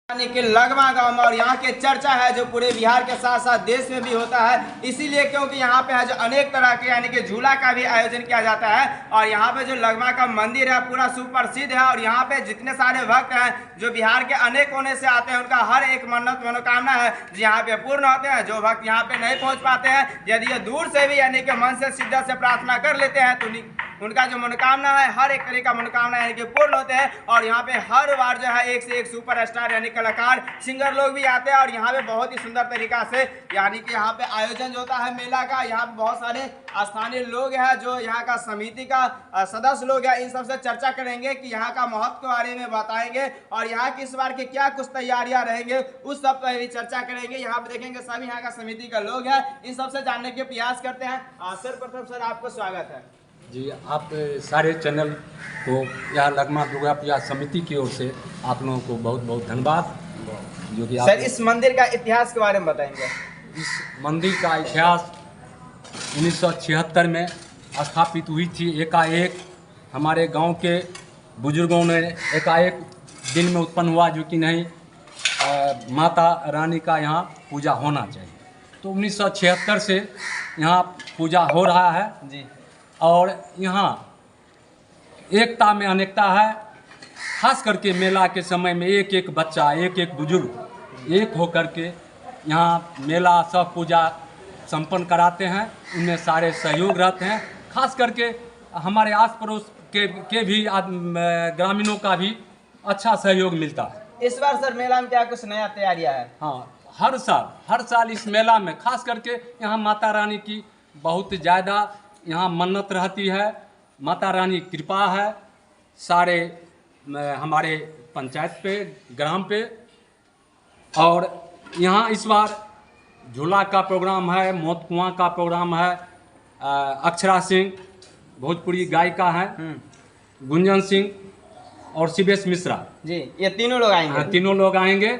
यानी कि लगमा गांव में, और यहाँ के चर्चा है जो पूरे बिहार के साथ साथ देश में भी होता है, इसीलिए क्योंकि यहाँ पे है जो अनेक तरह के यानी कि झूला का भी आयोजन किया जाता है। और यहाँ पे जो लगमा का मंदिर है पूरा सुप्रसिद्ध है, और यहाँ पे जितने सारे भक्त हैं जो बिहार के अनेक कोने से आते हैं, उनका हर एक मन्नत मनोकामना है जो यहाँ पे पूर्ण होते हैं। जो भक्त यहाँ पे नहीं पहुँच पाते हैं, यदि ये दूर से भी यानी कि मन से शिद्दत से प्रार्थना कर लेते हैं तो उनका जो मनोकामना है हर एक तरह का मनोकामना यानी कि पूर्ण होते हैं। और यहाँ पे हर बार जो है एक से एक सुपरस्टार यानी कलाकार सिंगर लोग भी आते हैं, और यहाँ पे बहुत ही सुंदर तरीका से यानी कि यहाँ पे आयोजन जो होता है मेला का, यहाँ पे बहुत सारे स्थानीय लोग हैं जो यहाँ का समिति का सदस्य लोग हैं, इन सबसे चर्चा करेंगे कि यहाँ का महत्व के बारे में बताएंगे, और यहाँ की इस बार की क्या कुछ तैयारियां रहेंगे उस सब पर भी चर्चा करेंगे। यहाँ पे देखेंगे सभी यहाँ का समिति का लोग हैं, इन सबसे जानने के प्रयास करते हैं। सर्वप्रथम सर आपको स्वागत है जी। आप सारे चैनल को यहाँ लगमा दुर्गा पूजा समिति की ओर से आप लोगों को बहुत बहुत धन्यवाद। जो कि सर इस मंदिर का इतिहास के बारे में बताएंगे। इस मंदिर का इतिहास 1976 में स्थापित हुई थी। एकाएक हमारे गांव के बुजुर्गों ने एकाएक दिन में उत्पन्न हुआ जो कि नहीं माता रानी का यहाँ पूजा होना चाहिए, तो 1976 से यहाँ पूजा हो रहा है जी। और यहाँ एकता में अनेकता है। खास करके मेला के समय में एक एक बच्चा एक एक बुजुर्ग एक होकर के यहाँ मेला सब पूजा संपन्न कराते हैं, उनमें सारे सहयोग रहते हैं। खास करके हमारे आस पड़ोस के भी ग्रामीणों का भी अच्छा सहयोग मिलता है। इस बार सर मेला में क्या कुछ नया तैयारियां है? हाँ, हर साल इस मेला में खास करके यहाँ माता रानी की बहुत ज़्यादा यहाँ मन्नत रहती है। माता रानी कृपा है सारे हमारे पंचायत पे, ग्राम पे। और यहाँ इस बार झूला का प्रोग्राम है, मौत कुआं का प्रोग्राम है, अक्षरा सिंह भोजपुरी गायिका है, गुंजन सिंह और शिवेश मिश्रा जी, ये तीनों लोग आएंगे। हाँ, तीनों लोग आएंगे।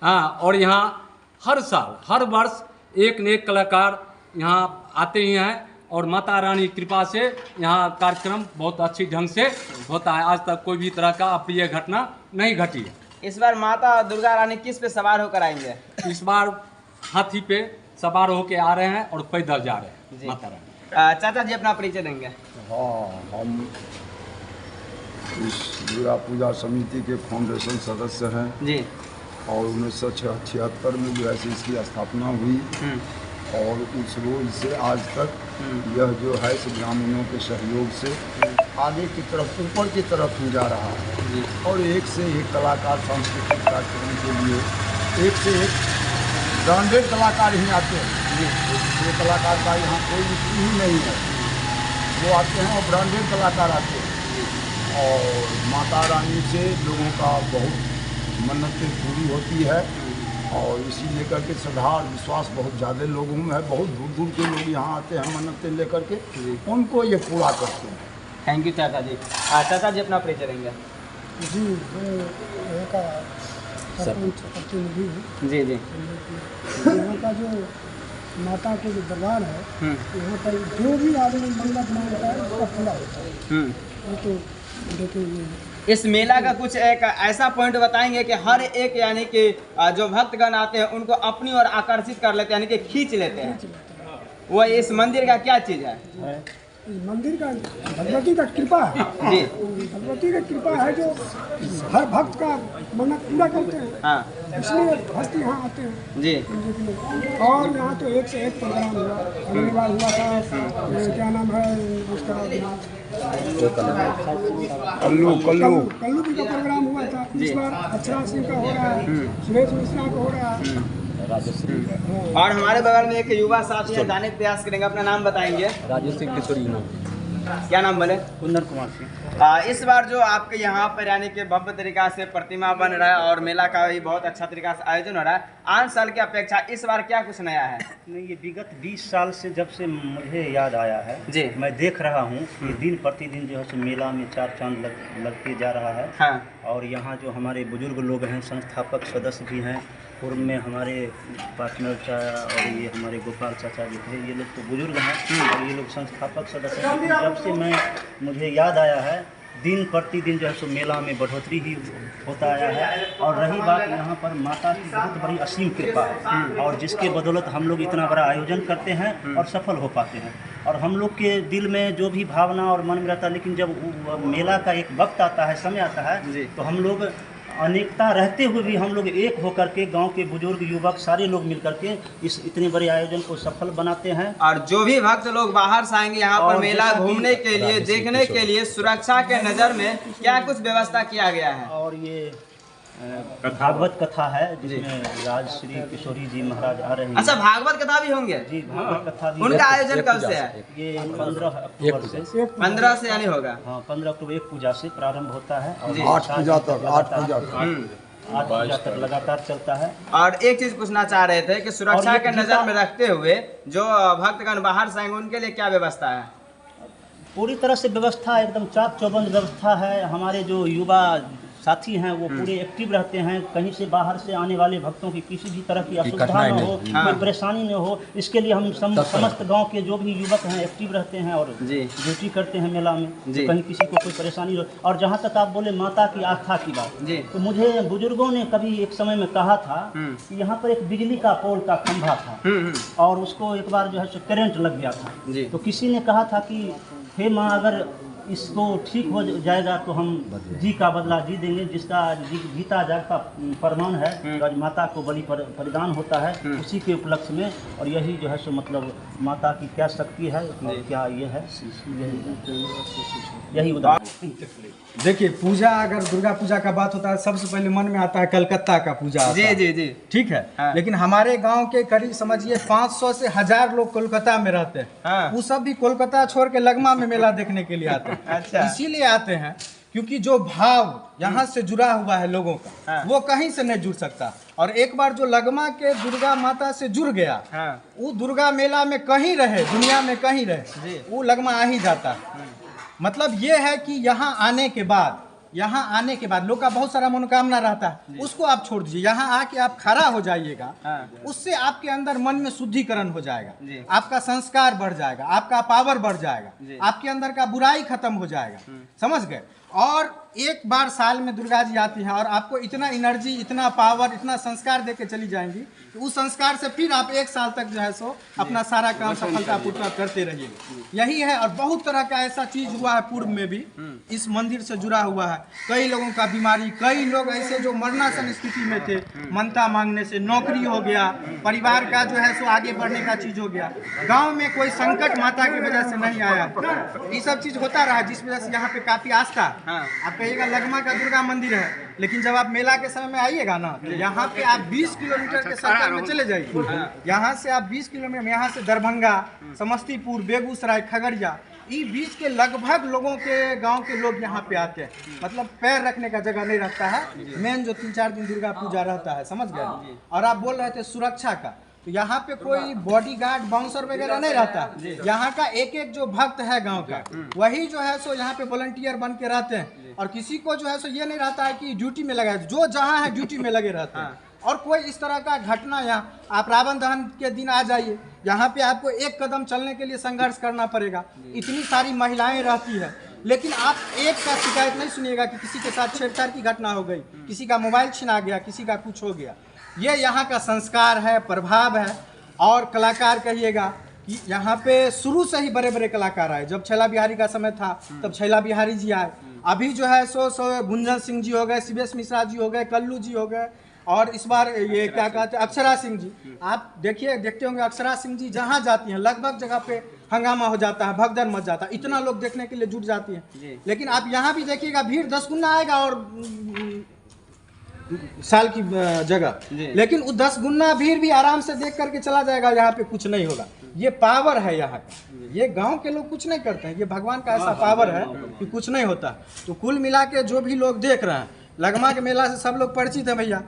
हाँ, और यहाँ हर साल हर वर्ष एक न एक कलाकार यहाँ आते ही हैं, और माता रानी कृपा से यहाँ कार्यक्रम बहुत अच्छी ढंग से होता है। आज तक कोई भी तरह का अप्रिय घटना नहीं घटी है। इस बार माता दुर्गा रानी किस पे सवार होकर आएंगे? इस बार हाथी पे सवार होकर आ रहे हैं और पैदल जा रहे हैं माता रानी। चाचा जी अपना परिचय देंगे। हाँ, हम इस दुर्गा पूजा समिति के फाउंडेशन सदस्य हैं जी, और 1976 में जो है इसकी स्थापना हुई, और उस रोज से आज तक यह जो है ग्रामीणों के सहयोग से आगे की तरफ ऊपर की तरफ ही जा रहा है। और एक से एक कलाकार सांस्कृतिक कार्यक्रम के लिए एक से एक ब्रांडेड कलाकार ही आते हैं। ये कलाकार का यहाँ कोई इशू ही नहीं है, वो आते हैं और ब्रांडेड कलाकार आते हैं। और माता रानी से लोगों का बहुत मन्नतें पूरी होती है, और इसी लेकर के श्रद्धा और विश्वास बहुत ज़्यादा लोगों में है। बहुत दूर दूर के लोग यहाँ आते हैं मन्नतें लेकर के, उनको ये पूरा करते हैं। थैंक यू चाचा जी। चाचा जी अपना परिचय देंगे। जी, यहाँ का सरपंच प्रतिनिधि हूँ। जी जी। यहाँ का जो माता के जो दरबार है, यहाँ पर जो भी आदमी मन्नत मांगता है उसका पूरा होता है। ये तो देखिए, इस मेला का कुछ एक ऐसा पॉइंट बताएंगे कि हर एक यानी कि जो भक्तगण आते हैं उनको अपनी ओर आकर्षित कर लेते हैं, यानी कि खींच लेते हैं। वो इस मंदिर का क्या चीज़ है? मंदिर का भगवती का कृपा है जी, भगवती का कृपा है जो हर भक्त का मन्नत पूरा करते हैं। हाँ इसलिए भक्त यहाँ आते हैं जी। और यहाँ तो एक से एक प्रोग्राम हुआ। अगली बार हुआ था, क्या नाम है उसका, कल्लू कल्लू जी का प्रोग्राम हुआ था। इस बार अक्षरा सिंह का हो रहा है, सुरेश मिश्रा का हो रहा है। और हमारे बगल में एक युवा साथी है, जाने का प्रयास करेंगे। अपना नाम बताएंगे। राजेश सिंह किशोरी नाम। क्या नाम बोले? कुंदन कुमार सिंह। इस बार जो आपके यहाँ पर यानी कि भव्य तरीका से प्रतिमा बन रहा है और मेला का भी बहुत अच्छा तरीका से आयोजन हो रहा है, आन साल की अपेक्षा इस बार क्या कुछ नया है? नहीं, ये विगत 20 साल से जब से मुझे याद आया है जी, मैं देख रहा हूँ कि दिन प्रतिदिन जो है सो मेला में चार चांद लगते जा रहा है। हाँ। और यहाँ जो हमारे बुजुर्ग लोग हैं, संस्थापक सदस्य भी हैं, पूर्व में हमारे पार्टनर चाचा और ये हमारे गोपाल चाचा जो थे, ये लोग तो बुजुर्ग हैं और ये लोग संस्थापक सदस्य हैं। जब से मुझे याद आया है दिन प्रतिदिन जो है सो मेला में बढ़ोतरी ही होता आया है। और रही बात यहाँ पर माता की बहुत बड़ी असीम कृपा है, और जिसके बदौलत हम लोग इतना बड़ा आयोजन करते हैं और सफल हो पाते हैं। और हम लोग के दिल में जो भी भावना और मन में रहता है, लेकिन जब मेला का एक वक्त आता है, समय आता है, तो हम लोग अनेकता रहते हुए भी हम लोग एक होकर के गांव के बुजुर्ग युवक सारे लोग मिलकर के इस इतने बड़े आयोजन को सफल बनाते हैं। और जो भी भक्त लोग बाहर से आएंगे यहाँ पर मेला घूमने के लिए, देखने के लिए, सुरक्षा के नज़र में क्या कुछ व्यवस्था किया गया है? और ये भागवत कथा है जिसमें राजश्री किशोरी जी महाराज आ रहे हैं। अच्छा, भागवत कथा भी होंगे जी, भागवत कथा भी। उनका आयोजन कब से है? ये 15 अक्टूबर से 15 से यानी होगा। हाँ, 15 अक्टूबर एक पूजा से प्रारंभ होता है और 8 पूजा तक 8 पूजा तक 8 पूजा तक लगातार चलता है। और एक चीज पूछना चाह रहे थे कि सुरक्षा के नजर में रखते हुए जो भक्तगण बाहर से आएंगे उनके लिए क्या व्यवस्था है? पूरी तरह से व्यवस्था एकदम चाक चौबंद व्यवस्था है। हमारे जो युवा साथी हैं वो पूरे एक्टिव रहते हैं। कहीं से बाहर से आने वाले भक्तों की किसी भी तरह की असुविधा न हो, कोई परेशानी न हो, इसके लिए हम समस्त गांव के जो भी युवक हैं एक्टिव रहते हैं और ड्यूटी करते हैं मेला में, तो कहीं किसी को कोई परेशानी हो। और जहां तक आप बोले माता की आस्था की बात, तो मुझे बुजुर्गों ने कभी एक समय में कहा था कि यहाँ पर एक बिजली का पोल का खंभा था और उसको एक बार जो है करंट लग गया था। तो किसी ने कहा था कि हे माँ, अगर इसको ठीक हो जाएगा तो हम जी का बदला जी देंगे, जिसका जीता जागता फरमान है। आज माता को बलि परिदान होता है उसी के उपलक्ष्य में। और यही जो है सो मतलब माता की क्या शक्ति है और क्या ये है, यही उदाहरण। देखिए, पूजा अगर दुर्गा पूजा का बात होता है सबसे पहले मन में आता है कलकत्ता का पूजा आता है। जी जी ठीक है। हाँ। लेकिन हमारे गांव के करीब समझिए 500 से 1000 लोग कोलकाता में रहते हैं। हाँ। वो सब भी कोलकाता छोड़ के लगमा में मेला देखने के लिए आते हैं। अच्छा। इसीलिए आते हैं क्योंकि जो भाव यहाँ से जुड़ा हुआ है लोगों का, हाँ। वो कहीं से नहीं जुड़ सकता। और एक बार जो लगमा के दुर्गा माता से जुड़ गया, हाँ। वो दुर्गा मेला में कहीं रहे, दुनिया में कहीं रहे, वो लगमा आ ही जाता है। मतलब ये है कि यहाँ आने के बाद लोग का बहुत सारा मनोकामना रहता है, उसको आप छोड़ दीजिए। यहाँ आके आप खड़ा हो जाइएगा, उससे आपके अंदर मन में शुद्धिकरण हो जाएगा, आपका संस्कार बढ़ जाएगा, आपका पावर बढ़ जाएगा, आपके अंदर का बुराई खत्म हो जाएगा। समझ गए? और एक बार साल में दुर्गा जी आती हैं और आपको इतना एनर्जी, इतना पावर, इतना संस्कार दे के चली जाएंगी कि उस संस्कार से फिर आप 1 साल तक जो है सो अपना सारा काम सफलतापूर्वक करते रहिए। यही है। और बहुत तरह का ऐसा चीज हुआ है पूर्व में भी, इस मंदिर से जुड़ा हुआ है। कई लोगों का बीमारी, कई लोग ऐसे जो मरणासन स्थिति में थे, मनता मांगने से नौकरी हो गया, परिवार का जो है सो आगे बढ़ने का चीज हो गया। गाँव में कोई संकट माता की वजह से नहीं आया। ये सब चीज होता रहा, जिस वजह से यहाँ पे काफी आस्था। आप कहिएगा लगमा का दुर्गा मंदिर है, लेकिन जब आप मेला के समय में आइएगा ना, तो यहाँ पे आप 20 किलोमीटर के सफर में चले जाइए। यहाँ से आप 20 किलोमीटर, यहाँ से दरभंगा, समस्तीपुर, बेगूसराय, खगड़िया, ये बीच के लगभग लोगों के गांव के लोग यहाँ पे आते हैं। मतलब पैर रखने का जगह नहीं रहता है। मेन जो 3-4 दिन दुर्गा पूजा रहता है, समझ गए? और आप बोल रहे थे सुरक्षा का, तो यहाँ पे कोई बॉडीगार्ड, बाउंसर वगैरह नहीं रहता। यहाँ का एक एक जो भक्त है गांव का, वही जो है सो यहाँ पे वॉलंटियर बन के रहते हैं। और किसी को जो है सो ये नहीं रहता है कि ड्यूटी में लगा है, जो जहाँ है ड्यूटी में लगे रहते हैं। और कोई इस तरह का घटना, यहाँ आप रावण दहन के दिन आ जाइए, यहाँ पे आपको 1 कदम चलने के लिए संघर्ष करना पड़ेगा। इतनी सारी महिलाएं रहती है, लेकिन आप एक का शिकायत नहीं सुनिएगा कि किसी के साथ छेड़छाड़ की घटना हो गई, किसी का मोबाइल छिना गया, किसी का कुछ हो गया। ये यहाँ का संस्कार है, प्रभाव है। और कलाकार कहिएगा कि यहाँ पे शुरू से ही बड़े बड़े कलाकार आए। जब छैला बिहारी का समय था तब छैला बिहारी जी आए। अभी जो है सो गुंजन सिंह जी हो गए, शिवेश मिश्रा जी हो गए, कल्लू जी हो गए, और इस बार ये क्या कहते हैं अक्षरा सिंह जी। आप देखते होंगे अक्षरा सिंह जी जहाँ जाती हैं लगभग जगह पे हंगामा हो जाता है, भगदड़ मच जाता है, इतना लोग देखने के लिए जुट जाती हैं। लेकिन आप यहाँ भी देखिएगा भीड़ 10 गुना आएगा और साल की जगह, लेकिन वो 10 गुना भीड़ भी आराम से देख करके चला जाएगा, यहाँ पे कुछ नहीं होगा। ये पावर है यहाँ का। ये गांव के लोग कुछ नहीं करते हैं, ये भगवान का ऐसा पावर है कि कुछ नहीं होता। तो कुल मिला के जो भी लोग देख रहे हैं, लगमा के मेला से सब लोग परिचित है भैया।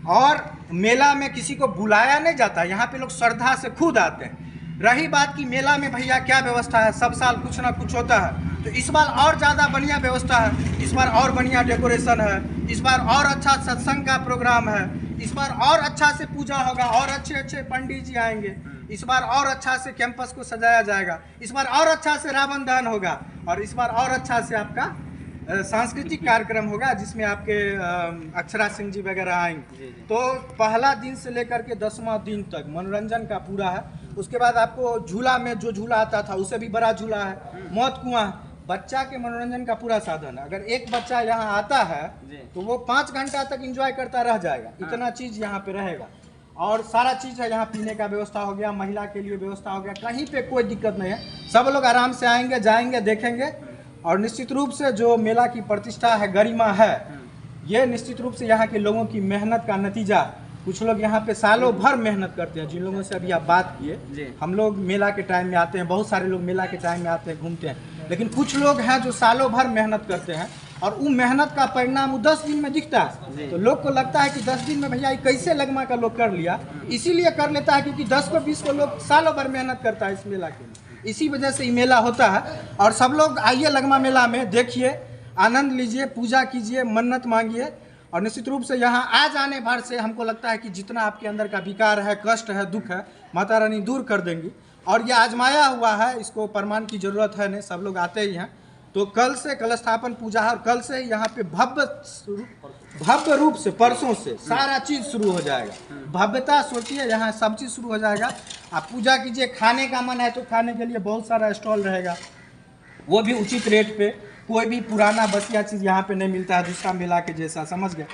और मेला में किसी को बुलाया नहीं जाता, यहाँ पे लोग श्रद्धा से खुद आते हैं। रही बात की मेला में भैया क्या व्यवस्था है, सब साल कुछ ना कुछ होता है, तो इस बार और ज़्यादा बढ़िया व्यवस्था है। इस बार और बढ़िया डेकोरेशन है, इस बार और अच्छा सत्संग का प्रोग्राम है, इस बार और अच्छा से पूजा होगा, और अच्छे अच्छे पंडित जी आएंगे, इस बार और अच्छा से कैंपस को सजाया जाएगा, इस बार और अच्छा से रावण दहन होगा, और इस बार और अच्छा से आपका सांस्कृतिक कार्यक्रम होगा जिसमें आपके अक्षरा सिंह जी वगैरह आएंगे। तो पहला दिन से लेकर के 10वां दिन तक मनोरंजन का पूरा है। उसके बाद आपको झूला में जो झूला आता था उससे भी बड़ा झूला है, मौत कुआं है। बच्चा के मनोरंजन का पूरा साधन है। अगर एक बच्चा यहाँ आता है तो वो 5 घंटा तक एंजॉय करता रह जाएगा। इतना चीज़ यहाँ पे रहेगा और सारा चीज़ है। यहाँ पीने का व्यवस्था हो गया, महिला के लिए व्यवस्था हो गया, कहीं पे कोई दिक्कत नहीं है। सब लोग आराम से आएंगे, जाएंगे, देखेंगे। और निश्चित रूप से जो मेला की प्रतिष्ठा है, गरिमा है, ये निश्चित रूप से यहाँ के लोगों की मेहनत का नतीजा। कुछ लोग यहाँ पे सालों भर मेहनत करते हैं, जिन लोगों से अभी आप बात किए। हम लोग मेला के टाइम में आते हैं, बहुत सारे लोग मेला के टाइम में आते हैं, घूमते हैं, लेकिन कुछ लोग हैं जो सालों भर मेहनत करते हैं और वो मेहनत का परिणाम 10 दिन में दिखता है। तो लोग को लगता है कि 10 दिन में भैया ये कैसे लगमा का लोग कर लिया, इसीलिए कर लेता है क्योंकि 10 को 20 को लोग सालों भर मेहनत करता है इस मेला के लिए। इसी वजह से ये मेला होता है। और सब लोग आइए लगमा मेला में, देखिए, आनंद लीजिए, पूजा कीजिए, मन्नत मांगिए। और निश्चित रूप से यहाँ आ जाने भर से हमको लगता है कि जितना आपके अंदर का विकार है, कष्ट है, दुख है, माता रानी दूर कर देंगी। और ये आजमाया हुआ है, इसको प्रमाण की जरूरत है नहीं, सब लोग आते ही हैं। तो कल से कलश स्थापन पूजा है और कल से यहाँ पे भव्य रूप से, परसों से सारा चीज़ शुरू हो जाएगा। भव्यता सोचिए, यहाँ सब चीज़ शुरू हो जाएगा। आप पूजा कीजिए, खाने का मन है तो खाने के लिए बहुत सारा स्टॉल रहेगा, वो भी उचित रेट पे। कोई भी पुराना बसिया चीज़ यहाँ पे नहीं मिलता है दूसरा मेला के जैसा, समझ गए।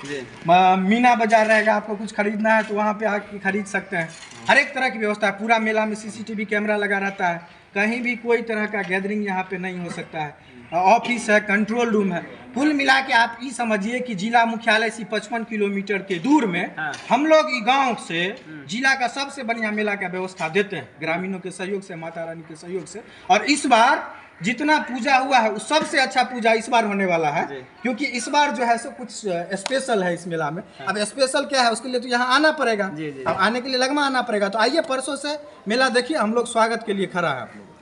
मीना बाजार रहेगा, आपको कुछ खरीदना है तो वहाँ पे आके खरीद सकते हैं। हर एक तरह की व्यवस्था है। पूरा मेला में CCTV कैमरा लगा रहता है, कहीं भी कोई तरह का गैदरिंग यहाँ पे नहीं हो सकता है। ऑफिस है, कंट्रोल रूम है। कुल मिला के आप ये समझिए कि जिला मुख्यालय से 55 किलोमीटर के दूर में हम लोग गांव से जिला का सबसे बढ़िया मेला का व्यवस्था देते हैं, ग्रामीणों के सहयोग से, माता रानी के सहयोग से। और इस बार जितना पूजा हुआ है उस सबसे अच्छा पूजा इस बार होने वाला है, क्योंकि इस बार जो है सो कुछ स्पेशल है इस मेला में। अब स्पेशल क्या है उसके लिए तो यहाँ आना पड़ेगा। अब आने के लिए लगमा आना पड़ेगा। तो आइए, परसों से मेला देखिए, हम लोग स्वागत के लिए खड़ा है आप लोग।